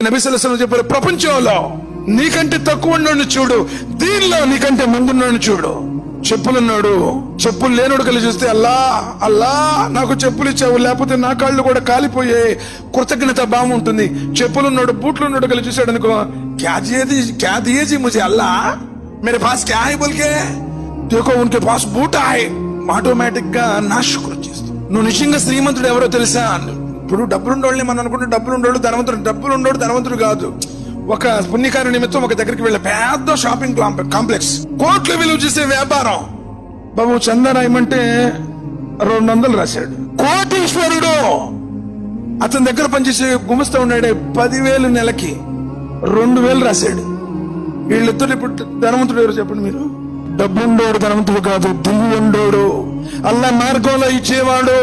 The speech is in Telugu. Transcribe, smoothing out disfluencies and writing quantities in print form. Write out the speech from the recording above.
నబీ సల్లల్లాహు అలైహి వసల్లం చెప్పారు, ప్రపంచంలో నీకంటే తక్కువ ఉన్నోడిని చూడు, దీనిలో నీకంటే ముందున్నోడిని చూడు. చెప్పులున్నాడు, చెప్పులు లేనోడు కలిసి చూస్తే అల్లా అల్లా నాకు చెప్పులు ఇచ్చావు, లేకపోతే నా కాళ్ళు కూడా కాలిపోయాయి, కృతజ్ఞత బాగుంటుంది. చెప్పులున్నాడు, బూట్లు ఉన్నాడు కలిసి చూసాడు అనుకో, क्या दिए जी मुझे अल्लाह, मेरे पास क्या है बोल के देखो उनके पास बूट आए, ఆటోమేటిక్ గా నా శుక్రు చేస్తావు. నువ్వు నిజంగా శ్రీమంతుడు ఎవరో తెలుసా? ఇప్పుడు డబ్బులుండోళ్ళని మనం అనుకుంటే డబ్బులుండోళ్ళు ధనవంతుడు, డబ్బులుండోడు ధనవంతుడు కాదు. ఒక పుణ్యకార్య నిమిత్తం ఒక దగ్గరికి వెళ్ళే పెద్ద షాపింగ్ కాంప్లెక్స్, కోట్లు విలువ చేసే వ్యాపారం. బాబు చందా రాయమంటే 200 రాశాడు. కోటీశ్వరుడు అతని దగ్గర పనిచేసే గుమస్తా ఉన్నాడే 10,000 నెలకి 2,000 రాశాడు. వీళ్ళిద్దరు ఇప్పుడు ధనవంతుడు ఎవరు చెప్పండి మీరు? డబ్బుండోడు ధనవంతుడు కాదు, దిల్లు ఉండోడు, అల్లా మార్గంలో ఇచ్చేవాడు.